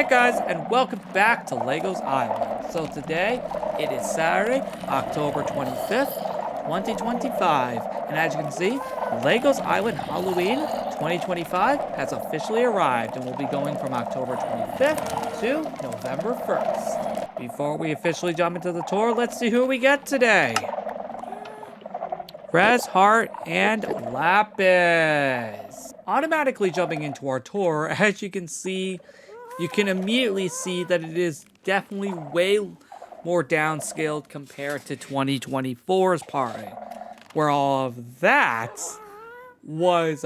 Hey guys, and welcome back to Legos Island. So today, it is Saturday, October 25th, 2025. And as you can see, Legos Island Halloween 2025 has officially arrived and will be going from October 25th to November 1st. Before we officially jump into the tour, let's see who we get today. Rez, Heart, and Lapis. Automatically jumping into our tour, as you can see, you can immediately see that it is definitely way more downscaled compared to 2024's party, where all of that was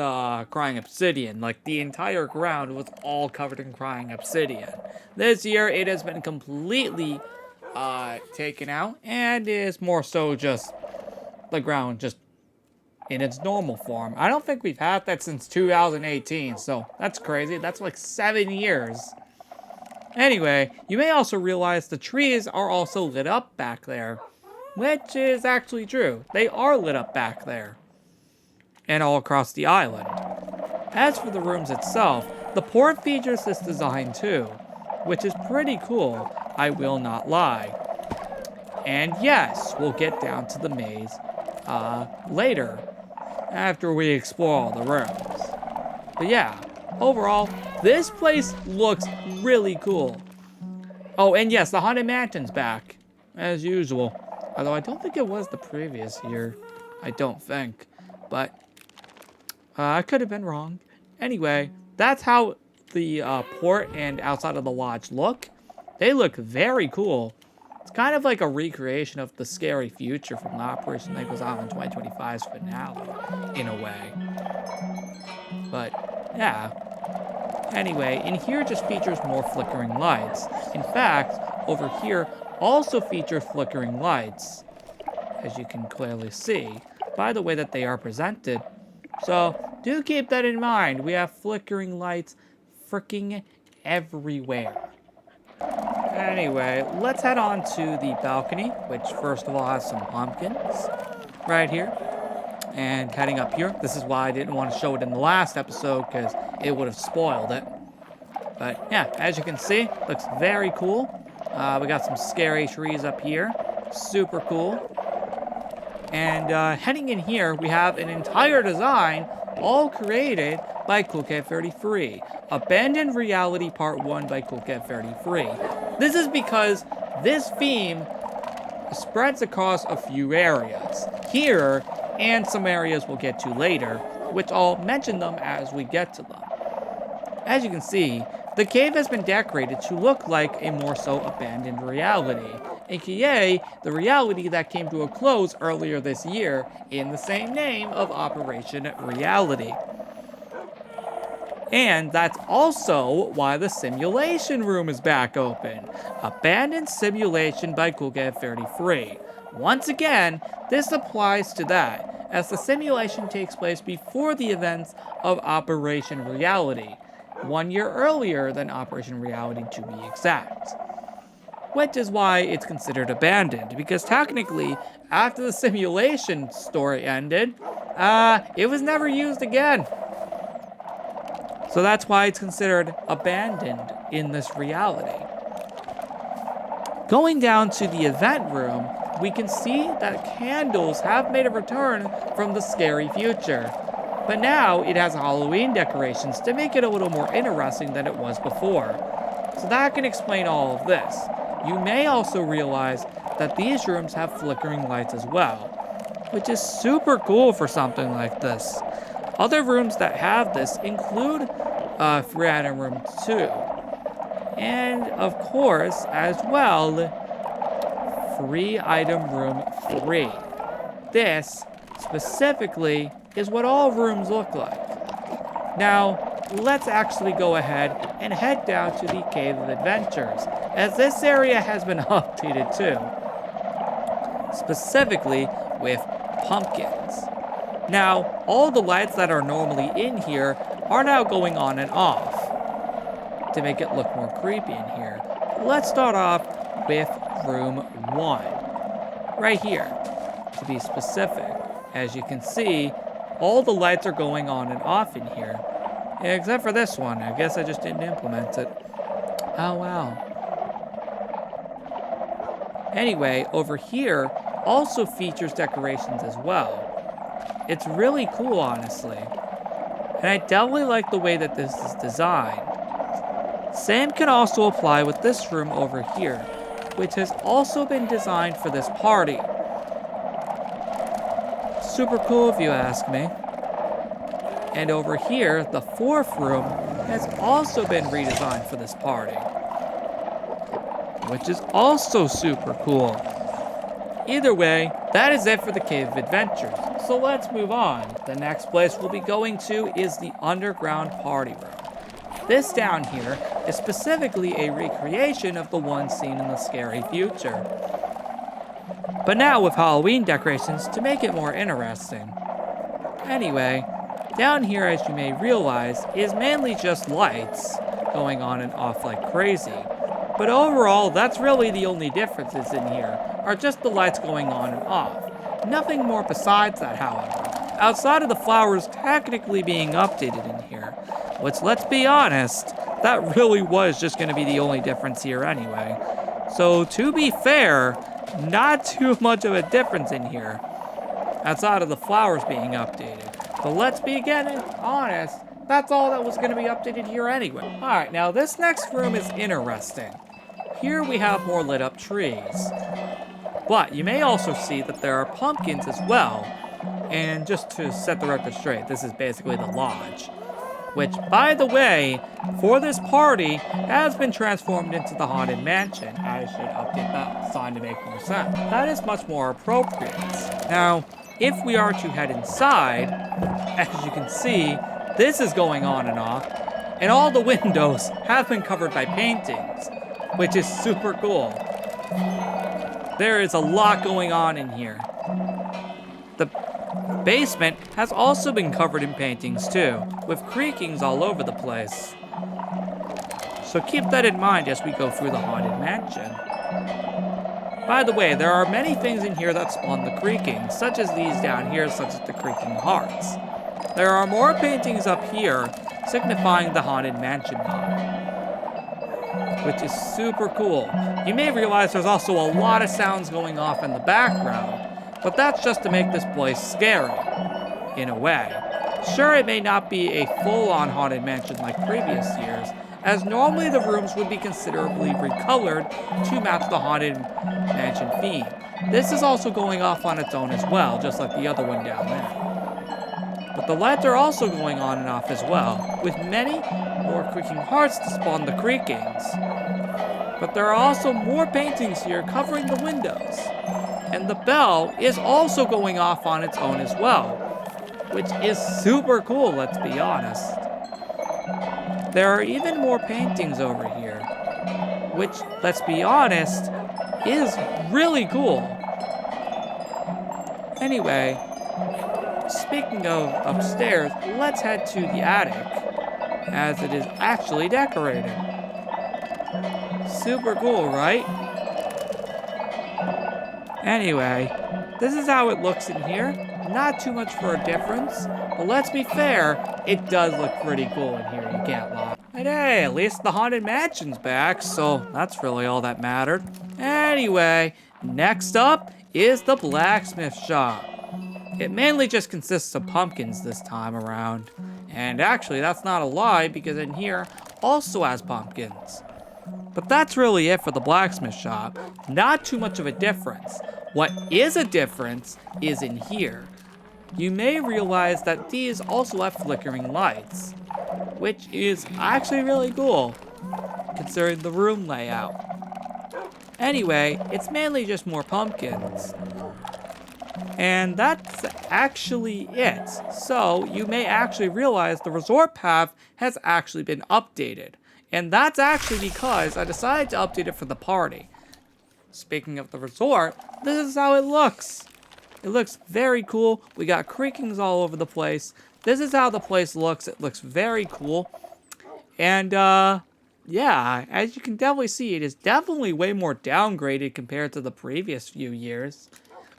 crying obsidian. Like, the entire ground was all covered in crying obsidian. This year, it has been completely taken out and is more so just the ground just in its normal form. I don't think we've had that since 2018, so that's crazy. That's like 7 years. Anyway, you may also realize the trees are also lit up back there, which is actually true. They are lit up back there and all across the island. As for the rooms itself, the port features this design too, which is pretty cool, I will not lie. And yes, we'll get down to the maze later, after we explore all the rooms. But yeah, overall, this place looks really cool. Oh, and yes, the Haunted Mansion's back, as usual. Although I don't think it was the previous year. I don't think. But I could have been wrong. Anyway, that's how the port and outside of the lodge look. They look very cool. It's kind of like a recreation of the scary future from the Operation Legos Island 2025's finale, in a way. But, yeah. Anyway, in here just features more flickering lights. In fact, over here also features flickering lights, as you can clearly see, by the way that they are presented. So, do keep that in mind. We have flickering lights freaking everywhere. Anyway, let's head on to the balcony, which first of all has some pumpkins right here. And heading up here, this is why I didn't want to show it in the last episode, because it would have spoiled it. But yeah, as you can see, looks very cool. We got some scary trees up here. Super cool. And heading in here, we have an entire design all created by CoolCat33. Abandoned Reality Part 1 by CoolCat33. This is because this theme spreads across a few areas. Here, and some areas we'll get to later, which I'll mention them as we get to them. As you can see, the cave has been decorated to look like a more so abandoned reality, aka the reality that came to a close earlier this year in the same name of Operation Reality. And that's also why the simulation room is back open. Abandoned Simulation by CoolCat33. Once again, this applies to that, as the simulation takes place before the events of Operation Reality, 1 year earlier than Operation Reality to be exact. Which is why it's considered abandoned, because technically, after the simulation story ended, it was never used again. So that's why it's considered abandoned in this reality. Going down to the event room, we can see that candles have made a return from the scary future. But now it has Halloween decorations to make it a little more interesting than it was before. So that can explain all of this. You may also realize that these rooms have flickering lights as well, which is super cool for something like this. Other rooms that have this include Free Item Room 2. And of course, as well, Free Item Room 3. This, specifically, is what all rooms look like. Now, let's actually go ahead and head down to the Cave of Adventures, as this area has been updated too. Specifically with pumpkins. Now, all the lights that are normally in here are now going on and off to make it look more creepy in here. Let's start off with room 1. Right here, to be specific. As you can see, all the lights are going on and off in here. Except for this one. I guess I just didn't implement it. Oh, wow. Anyway, over here also features decorations as well. It's really cool, honestly. And I definitely like the way that this is designed. Same can also apply with this room over here, which has also been designed for this party. Super cool if you ask me. And over here, the fourth room has also been redesigned for this party, which is also super cool. Either way, that is it for the Cave of Adventures. So let's move on. The next place we'll be going to is the Underground Party Room. This down here is specifically a recreation of the one seen in the Scary Future, but now with Halloween decorations to make it more interesting. Anyway, down here, as you may realize, is mainly just lights going on and off like crazy. But overall, that's really the only differences in here, are just the lights going on and off. Nothing more besides that, however. Outside of the flowers technically being updated in here, which, let's be honest, that really was just going to be the only difference here anyway. So, to be fair, not too much of a difference in here, outside of the flowers being updated. But let's be again honest, that's all that was going to be updated here anyway. Alright, now this next room is interesting. Here we have more lit up trees. But you may also see that there are pumpkins as well. And just to set the record straight, this is basically the lodge, which, by the way, for this party, has been transformed into the Haunted Mansion. I should update that sign to make more sense. That is much more appropriate. Now, if we are to head inside, as you can see, this is going on and off, and all the windows have been covered by paintings, which is super cool. There is a lot going on in here. The basement has also been covered in paintings too, with creakings all over the place. So keep that in mind as we go through the Haunted Mansion. By the way, there are many things in here that spawn the creaking, such as these down here, such as the creaking hearts. There are more paintings up here, signifying the Haunted Mansion vibe, which is super cool. You may realize there's also a lot of sounds going off in the background, but that's just to make this place scary, in a way. Sure, it may not be a full-on Haunted Mansion like previous years, as normally the rooms would be considerably recolored to match the Haunted Mansion theme. This is also going off on its own as well, just like the other one down there. But the lights are also going on and off as well, with many more creaking hearts to spawn the creakings. But there are also more paintings here covering the windows. And the bell is also going off on its own as well, which is super cool, let's be honest. There are even more paintings over here, which, let's be honest, is really cool. Anyway, speaking of upstairs, let's head to the attic, as it is actually decorated. Super cool, right? Anyway, this is how it looks in here. Not too much for a difference, but let's be fair, it does look pretty cool in here, you can't lie. And hey, at least the Haunted Mansion's back, so that's really all that mattered. Anyway, next up is the blacksmith shop. It mainly just consists of pumpkins this time around. And actually, that's not a lie, because in here also has pumpkins. But that's really it for the blacksmith shop. Not too much of a difference. What is a difference is in here. You may realize that these also have flickering lights, which is actually really cool, considering the room layout. Anyway, it's mainly just more pumpkins. And that's actually it. So, you may actually realize the resort path has actually been updated. And that's actually because I decided to update it for the party. Speaking of the resort, this is how it looks. It looks very cool. We got creakings all over the place. This is how the place looks. It looks very cool. And, yeah, as you can definitely see, it is definitely way more downgraded compared to the previous few years,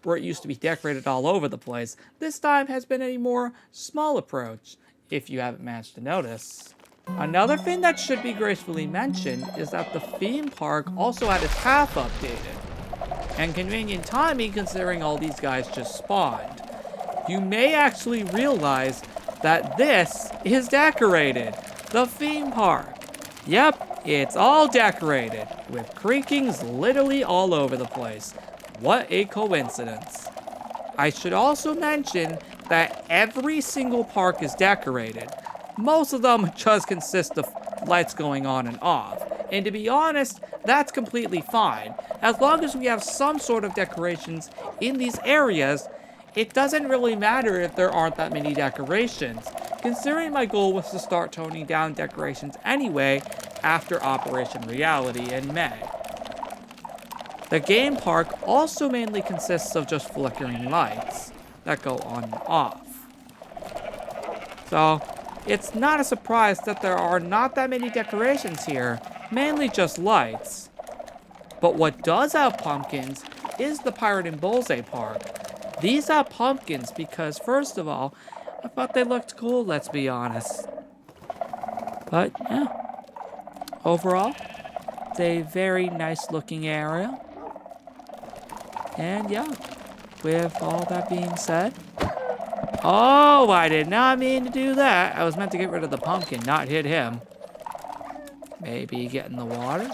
where it used to be decorated all over the place. This time has been a more small approach, if you haven't managed to notice. Another thing that should be gracefully mentioned is that the theme park also had its path updated. And convenient timing considering all these guys just spawned. You may actually realize that this is decorated. The theme park. Yep, it's all decorated, with creakings literally all over the place. What a coincidence. I should also mention that every single park is decorated. Most of them just consist of lights going on and off. And to be honest, that's completely fine. As long as we have some sort of decorations in these areas, it doesn't really matter if there aren't that many decorations, considering my goal was to start toning down decorations anyway after Operation Reality in May. The game park also mainly consists of just flickering lights that go on and off. So, it's not a surprise that there are not that many decorations here, mainly just lights. But what does have pumpkins is the Pirate and Bullseye Park. These have pumpkins because, first of all, I thought they looked cool, let's be honest. But, yeah. Overall, it's a very nice looking area. And yeah, with all that being said... Oh, I did not mean to do that. I was meant to get rid of the pumpkin, not hit him. Maybe get in the water.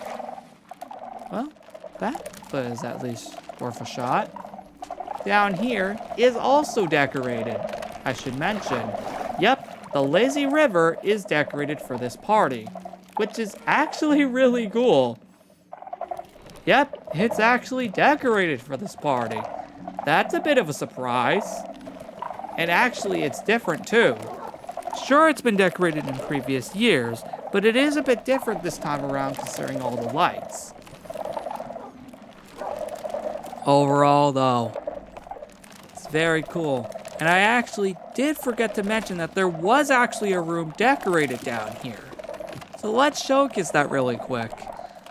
Well, that was at least worth a shot. Down here is also decorated, I should mention. Yep, the lazy river is decorated for this party, which is actually really cool. Yep, it's actually decorated for this party. That's a bit of a surprise. And actually, it's different too. Sure, it's been decorated in previous years, but it is a bit different this time around considering all the lights. Overall, though, it's very cool. And I actually did forget to mention that there was actually a room decorated down here. So let's showcase that really quick.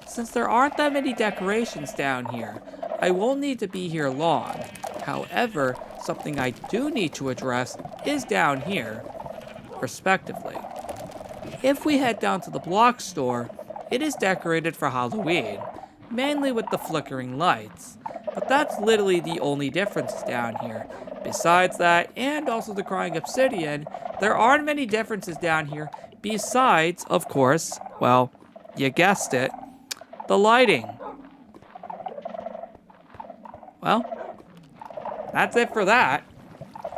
Since there aren't that many decorations down here, I won't need to be here long. However, something I do need to address is down here, respectively. If we head down to the block store, it is decorated for Halloween, mainly with the flickering lights. But that's literally the only difference down here. Besides that, and also the Crying Obsidian, there aren't many differences down here besides, of course, well, you guessed it, the lighting. Well, that's it for that.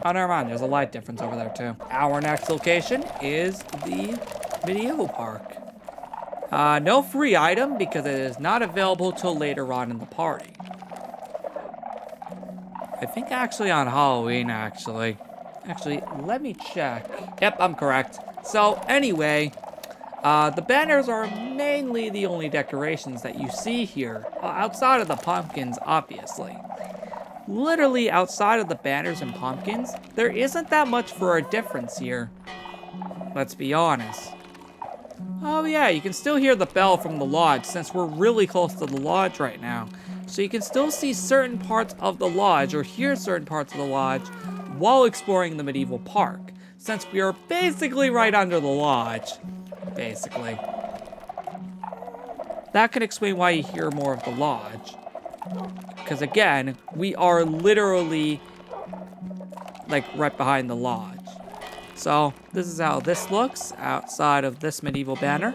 Oh, never mind. There's a light difference over there, too. Our next location is the Medieval Park. No free item because it is not available till later on in the party. I think actually on Halloween, actually. Actually, let me check. Yep, I'm correct. So, anyway, the banners are mainly the only decorations that you see here. Outside of the pumpkins, obviously. Literally outside of the banners and pumpkins, there isn't that much for a difference here. Let's be honest. Oh yeah, you can still hear the bell from the lodge since we're really close to the lodge right now. So you can still see certain parts of the lodge or hear certain parts of the lodge while exploring the medieval park, since we are basically right under the lodge. Basically. That can explain why you hear more of the lodge. Because again, we are literally like right behind the lodge. So this is how this looks outside of this medieval banner.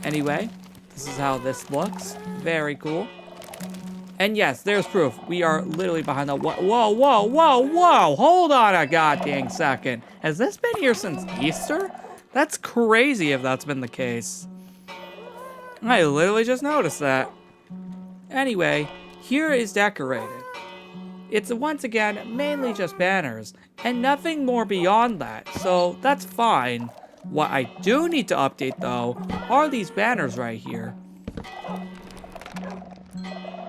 Anyway, this is how this looks. Very cool. And yes, there's proof. We are literally behind the... Whoa. Hold on a goddamn second. Has this been here since Easter? That's crazy if that's been the case. I literally just noticed that. Anyway, here is decorated. It's once again mainly just banners, and nothing more beyond that, so that's fine. What I do need to update though are these banners right here.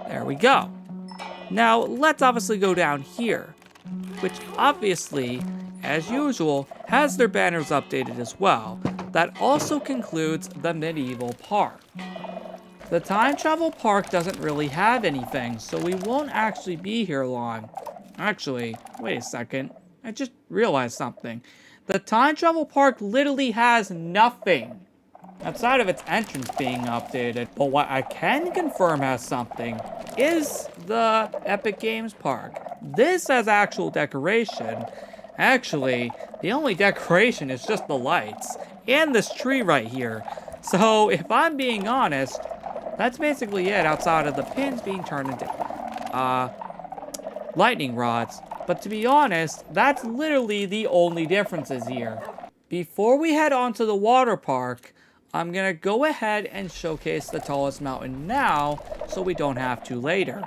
There we go. Now let's obviously go down here, which obviously, as usual, has their banners updated as well. That also concludes the medieval park. The time travel park doesn't really have anything, so we won't actually be here long. Actually, wait a second. I just realized something. The time travel park literally has nothing outside of its entrance being updated. But what I can confirm has something is the Epic Games Park. This has actual decoration. Actually, the only decoration is just the lights and this tree right here. So if I'm being honest, that's basically it outside of the pins being turned into lightning rods. But to be honest, that's literally the only differences here. Before we head on to the water park, I'm gonna go ahead and showcase the tallest mountain now so we don't have to later.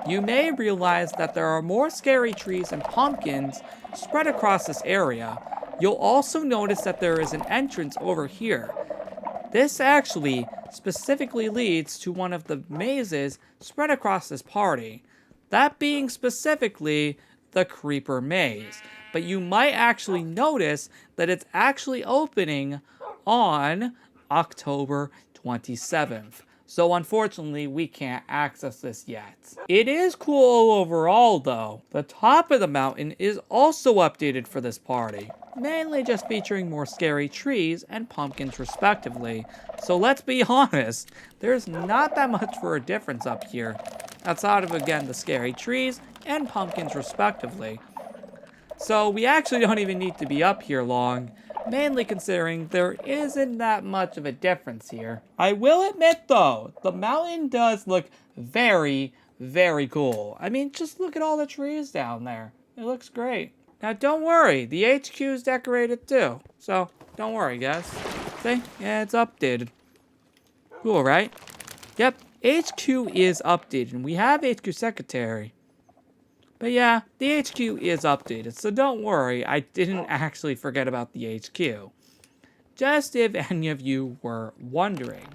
You may realize that there are more scary trees and pumpkins spread across this area. You'll also notice that there is an entrance over here. This actually specifically leads to one of the mazes spread across this party. That being specifically the Creeper Maze. But you might actually notice that it's actually opening on October 27th. So unfortunately, we can't access this yet. It is cool overall though. The top of the mountain is also updated for this party. Mainly just featuring more scary trees and pumpkins respectively. So let's be honest, there's not that much for a difference up here. Outside of, again, the scary trees and pumpkins respectively. So we actually don't even need to be up here long, mainly considering there isn't that much of a difference here. I will admit though, the mountain does look very, very cool. I mean, just look at all the trees down there. It looks great. Now don't worry, the HQ is decorated too. So don't worry guys. See, yeah, it's updated. Cool, right? Yep, HQ is updated, and we have HQ Secretary. But yeah, the HQ is updated, so don't worry, I didn't actually forget about the HQ. Just if any of you were wondering.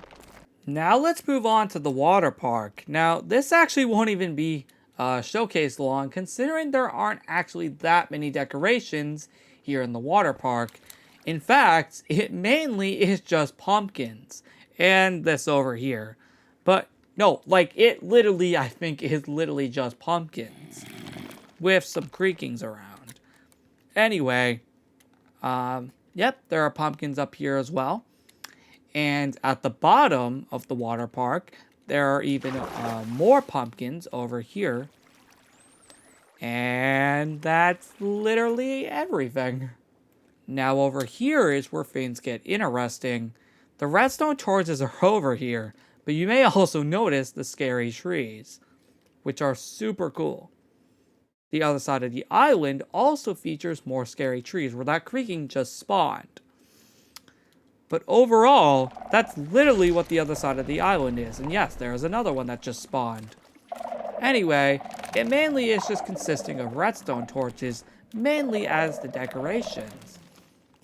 Now let's move on to the water park. Now, this actually won't even be showcased long, considering there aren't actually that many decorations here in the water park. In fact, it mainly is just pumpkins, and this over here. But no, like, it literally, I think, is literally just pumpkins with some creakings around. Anyway, yep, there are pumpkins up here as well. And at the bottom of the water park, there are even more pumpkins over here. And that's literally everything. Now over here is where things get interesting. The redstone torches are over here, but you may also notice the scary trees, which are super cool. The other side of the island also features more scary trees where that creaking just spawned. But overall, that's literally what the other side of the island is. And yes, there is another one that just spawned. Anyway, it mainly is just consisting of redstone torches, mainly as the decorations.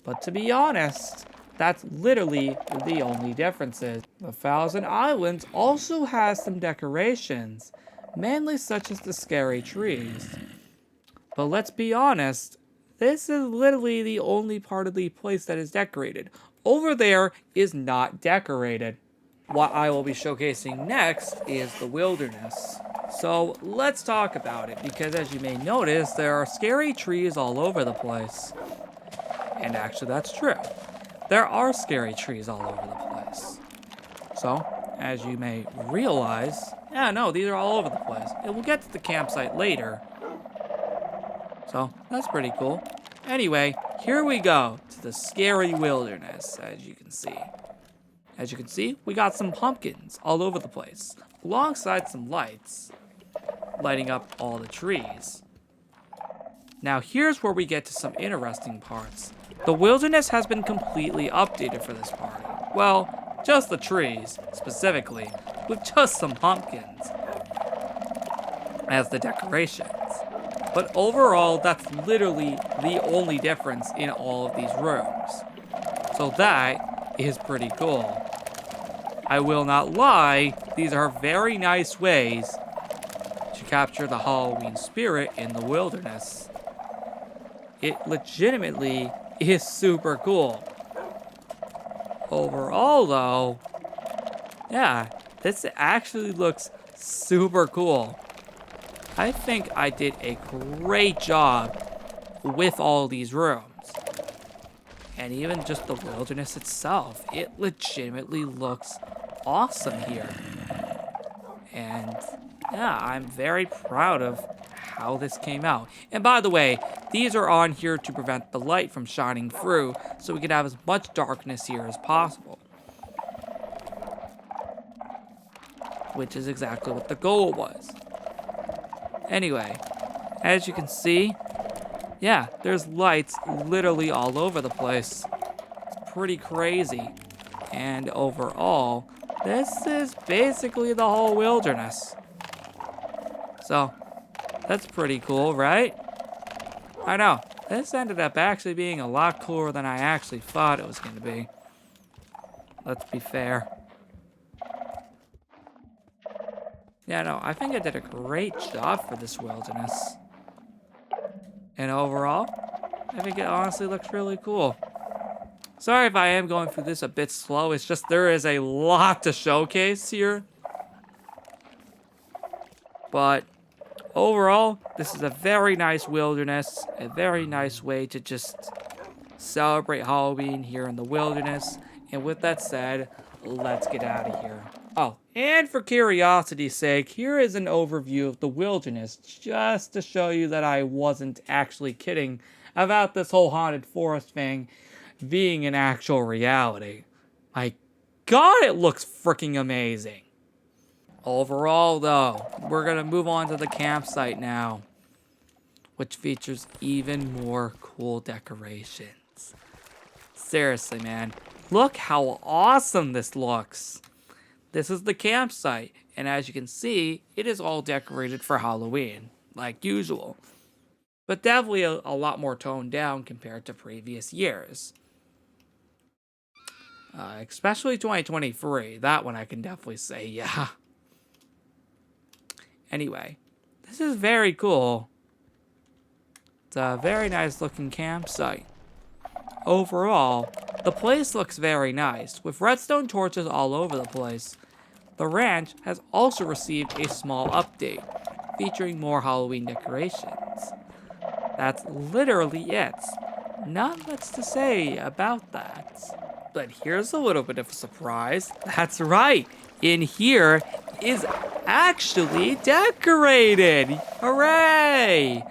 But to be honest, that's literally the only differences. The Thousand Islands also has some decorations, mainly such as the scary trees. But let's be honest, this is literally the only part of the place that is decorated. Over there is not decorated. What I will be showcasing next is the wilderness. So let's talk about it, because as you may notice, there are scary trees all over the place. And actually that's true. There are scary trees all over the place. So, as you may realize, yeah, no, these are all over the place. And we'll get to the campsite later. So, that's pretty cool. Anyway, here we go to the scary wilderness, as you can see. As you can see, we got some pumpkins all over the place, alongside some lights, lighting up all the trees. Now here's where we get to some interesting parts. The wilderness has been completely updated for this party. Well, just the trees, specifically, with just some pumpkins as the decorations. But overall, that's literally the only difference in all of these rooms. So that is pretty cool. I will not lie, these are very nice ways to capture the Halloween spirit in the wilderness. It legitimately is super cool. Overall though, yeah, this actually looks super cool. I think I did a great job with all these rooms. And even just the wilderness itself, it legitimately looks awesome here. And yeah, I'm very proud of how this came out. And by the way, these are on here to prevent the light from shining through, so we can have as much darkness here as possible. Which is exactly what the goal was. Anyway, as you can see, yeah, there's lights literally all over the place. It's pretty crazy. And overall, this is basically the whole wilderness. So, that's pretty cool, right? I know, this ended up actually being a lot cooler than I actually thought it was going to be. Let's be fair. Yeah, no, I think I did a great job for this wilderness. And overall, I think it honestly looks really cool. Sorry if I am going through this a bit slow, it's just there is a lot to showcase here. But overall, this is a very nice wilderness, a very nice way to just celebrate Halloween here in the wilderness. And with that said, let's get out of here. Oh, and for curiosity's sake, here is an overview of the wilderness, just to show you that I wasn't actually kidding about this whole haunted forest thing being an actual reality. My God, it looks freaking amazing. Overall, though, we're gonna move on to the campsite now, which features even more cool decorations. Seriously, man, look how awesome this looks. This is the campsite, and as you can see, it is all decorated for Halloween, like usual. But definitely a lot more toned down compared to previous years. Especially 2023, that one I can definitely say, yeah. Anyway, this is very cool. It's a very nice looking campsite. Overall, the place looks very nice, with redstone torches all over the place. The ranch has also received a small update, featuring more Halloween decorations. That's literally it. Not much to say about that. But here's a little bit of a surprise. That's right, in here is actually decorated. Hooray!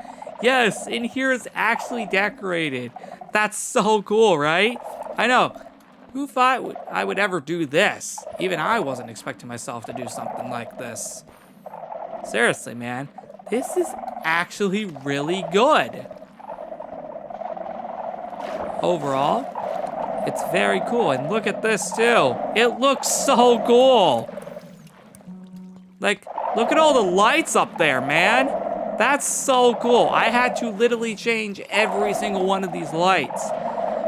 Yes, in here is actually decorated. That's so cool, right? I know. Who thought I would ever do this? Even I wasn't expecting myself to do something like this. Seriously, man. This is actually really good. Overall, it's very cool. And look at this, too. It looks so cool. Like, look at all the lights up there, man. That's so cool. I had to literally change every single one of these lights.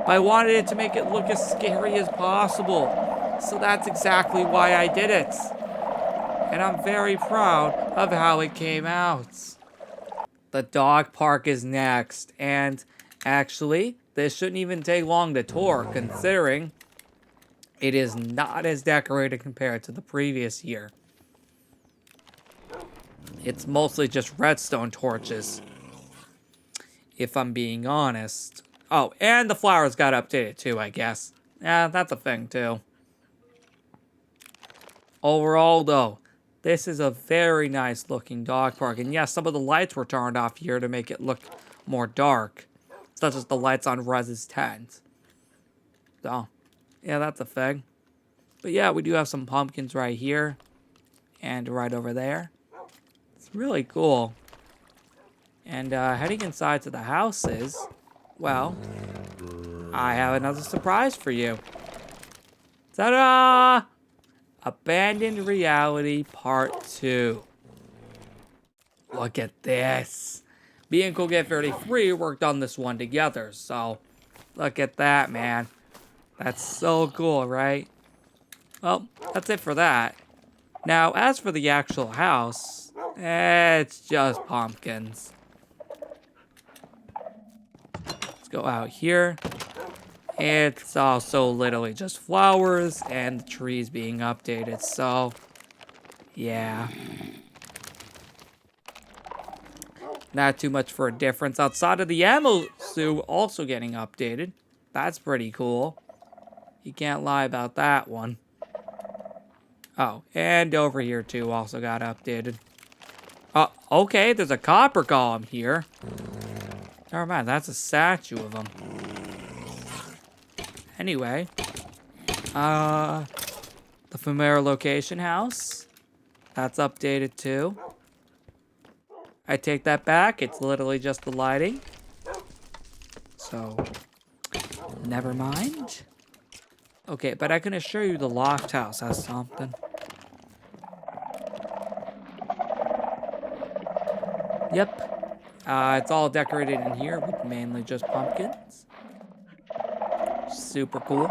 But I wanted it to make it look as scary as possible. So that's exactly why I did it. And I'm very proud of how it came out. The dog park is next. And actually, this shouldn't even take long to tour, considering it is not as decorated compared to the previous year. It's mostly just redstone torches, if I'm being honest. Oh, and the flowers got updated too, I guess. Yeah, that's a thing too. Overall, though, this is a very nice looking dog park. And yes, some of the lights were turned off here to make it look more dark, such as the lights on Rez's tent. So, yeah, that's a thing. But yeah, we do have some pumpkins right here and right over there. It's really cool. And heading inside to the houses, well, I have another surprise for you. Ta-da! Abandoned Reality Part 2. Look at this. Me and Colgate33 worked on this one together, so look at that, man. That's so cool, right? Well, that's it for that. Now, as for the actual house, it's just pumpkins. Let's go out here. It's also literally just flowers and the trees being updated, so yeah. Not too much for a difference outside of the ammo suit also getting updated. That's pretty cool. You can't lie about that one. Oh, and over here too also got updated. Oh, okay, there's a copper golem here. Never mind, that's a statue of him. Anyway, the familiar location house, that's updated too. I take that back, it's literally just the lighting. So, never mind. Okay, but I can assure you the loft house has something. Yep. It's all decorated in here with mainly just pumpkins. Super cool.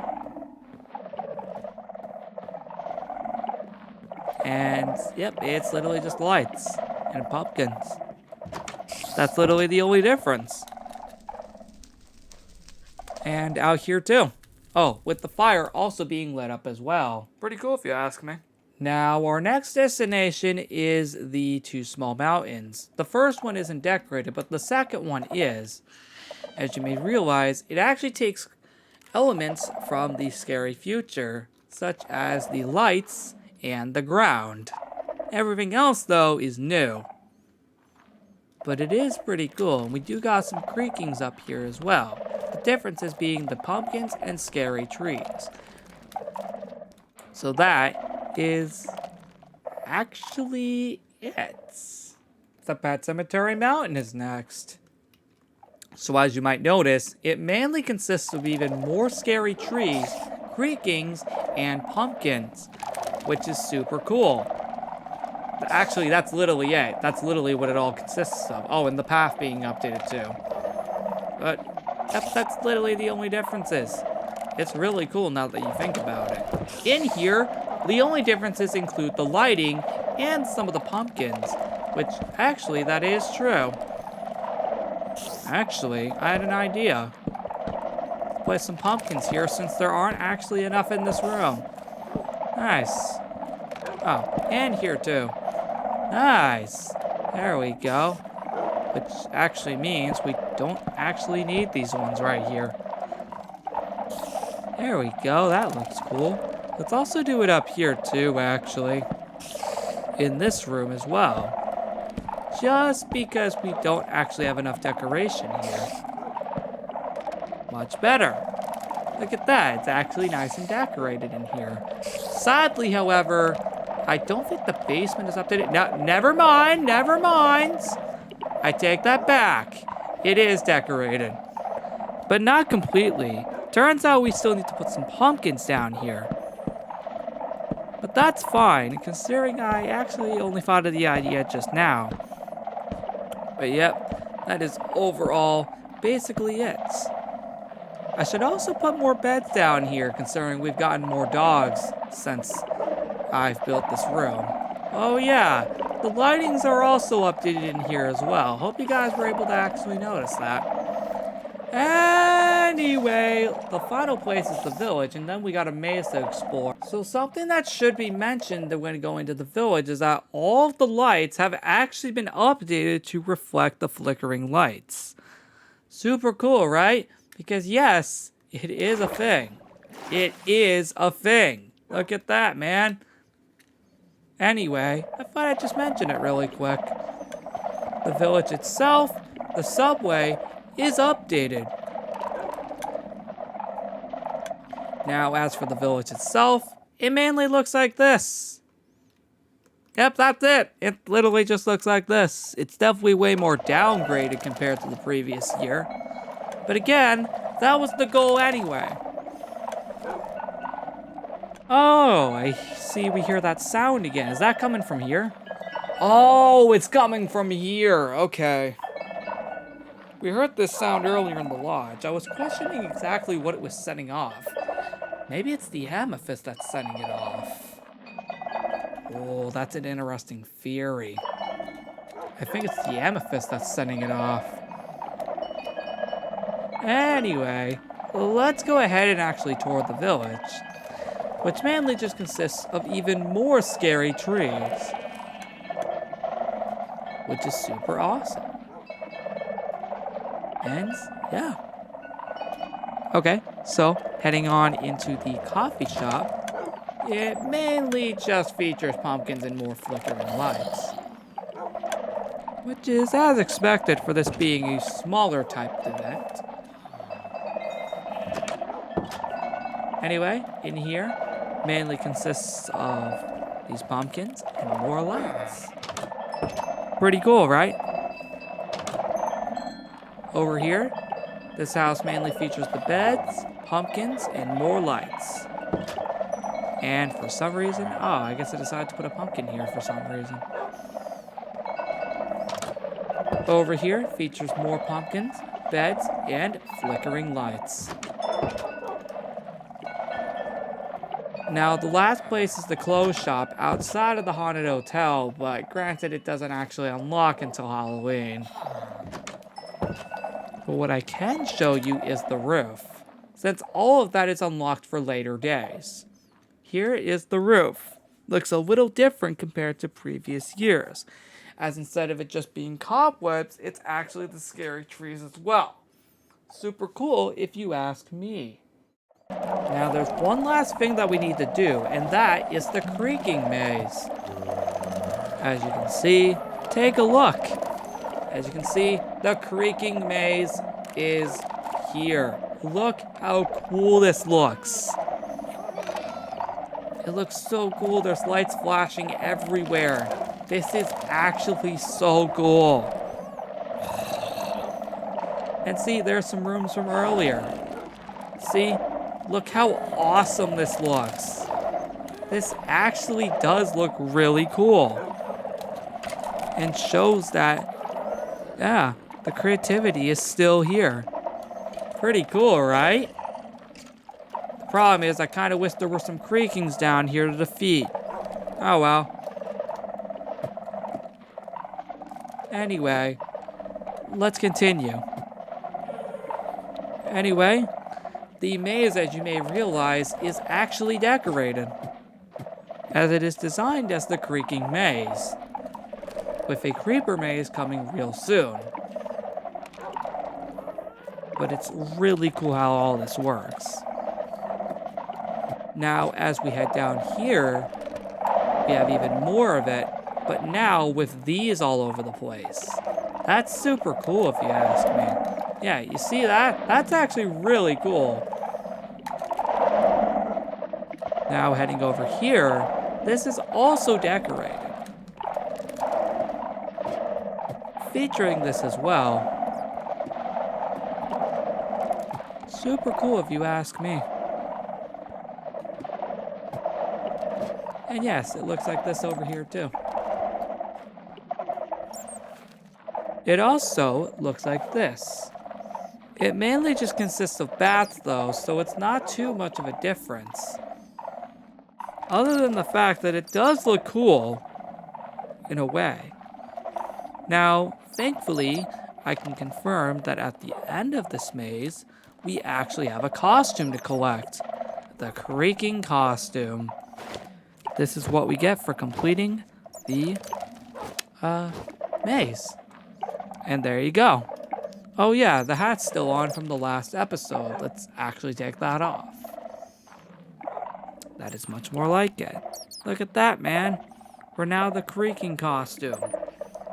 And, yep, it's literally just lights and pumpkins. That's literally the only difference. And out here, too. Oh, with the fire also being lit up as well. Pretty cool if you ask me. Now, our next destination is the two small mountains. The first one isn't decorated, but the second one is. As you may realize, it actually takes elements from the scary future, such as the lights and the ground. Everything else, though, is new. But it is pretty cool, and we do got some creakings up here as well. The difference is being the pumpkins and scary trees. So that is actually it. The Pet Cemetery Mountain is next. So as you might notice, it mainly consists of even more scary trees, creakings, and pumpkins, which is super cool. Actually, that's literally it. That's literally what it all consists of. Oh, and the path being updated too. But that's literally the only differences. It's really cool now that you think about it. In here, the only differences include the lighting and some of the pumpkins, which actually, that is true. Actually, I had an idea. Place some pumpkins here since there aren't actually enough in this room. Nice. Oh, and here too. Nice. There we go. Which actually means we don't actually need these ones right here. There we go. That looks cool. Let's also do it up here too, actually. In this room as well. Just because we don't actually have enough decoration here. Much better. Look at that. It's actually nice and decorated in here. Sadly, however, I don't think the basement is updated. No, never mind. Never mind. I take that back. It is decorated. But not completely. Turns out we still need to put some pumpkins down here. But that's fine, considering I actually only thought of the idea just now. But yep, that is overall basically it. I should also put more beds down here, considering we've gotten more dogs since I've built this room. Oh yeah, the lightings are also updated in here as well. Hope you guys were able to actually notice that. Anyway, the final place is the village, and then we got a maze to explore. So something that should be mentioned when going to the village is that all of the lights have actually been updated to reflect the flickering lights. Super cool, right? Because yes, it is a thing. It is a thing. Look at that, man. Anyway, I thought I'd just mention it really quick. The village itself, the subway, is updated. Now, as for the village itself, it mainly looks like this. Yep, that's it. It literally just looks like this. It's definitely way more downgraded compared to the previous year. But again, that was the goal anyway. Oh, I see we hear that sound again. Is that coming from here? Oh, it's coming from here. Okay. We heard this sound earlier in the lodge. I was questioning exactly what it was setting off. Maybe it's the amethyst that's setting it off. Oh, that's an interesting theory. I think it's the amethyst that's setting it off. Anyway, let's go ahead and actually tour the village, which mainly just consists of even more scary trees, which is super awesome. And yeah. Okay, so heading on into the coffee shop, it mainly just features pumpkins and more flickering lights, which is as expected for this being a smaller type event. Anyway, in here, mainly consists of these pumpkins and more lights. Pretty cool, right? Over here, this house mainly features the beds, pumpkins, and more lights. And for some reason, I guess I decided to put a pumpkin here for some reason. Over here features more pumpkins, beds, and flickering lights. Now, the last place is the clothes shop outside of the Haunted Hotel, but granted, it doesn't actually unlock until Halloween. But what I can show you is the roof, since all of that is unlocked for later days. Here is the roof. Looks a little different compared to previous years, as instead of it just being cobwebs, it's actually the scary trees as well. Super cool if you ask me. Now there's one last thing that we need to do, and that is the creaking maze. As you can see, take a look. As you can see, the creaking maze is here. Look how cool this looks. It looks so cool. There's lights flashing everywhere. This is actually so cool. And see, there's some rooms from earlier. See? Look how awesome this looks. This actually does look really cool. And shows that, yeah, the creativity is still here. Pretty cool, right? The problem is I kind of wish there were some creakings down here to defeat. Oh well. Anyway, let's continue. Anyway, the maze, as you may realize, is actually decorated, as it is designed as the creaking maze, with a creeper maze coming real soon. But it's really cool how all this works. Now, as we head down here, we have even more of it, but now with these all over the place. That's super cool if you ask me. Yeah, you see that? That's actually really cool. Now heading over here, this is also decorated. Featuring this as well. Super cool if you ask me. And yes, it looks like this over here too. It also looks like this. It mainly just consists of bats though, so it's not too much of a difference. Other than the fact that it does look cool, in a way. Now, thankfully, I can confirm that at the end of this maze, we actually have a costume to collect. The creaking costume. This is what we get for completing the, maze. And there you go. Oh yeah, the hat's still on from the last episode. Let's actually take that off. That is much more like it. Look at that, man. We're now the creaking costume.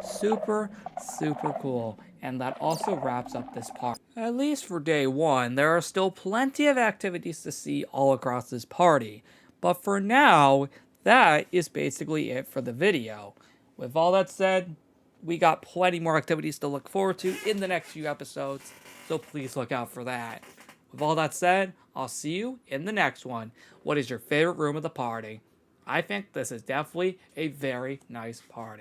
Super, super cool. And that also wraps up this part. At least for day one, there are still plenty of activities to see all across this party. But for now, that is basically it for the video. With all that said, we got plenty more activities to look forward to in the next few episodes, so please look out for that. With all that said, I'll see you in the next one. What is your favorite room of the party? I think this is definitely a very nice party.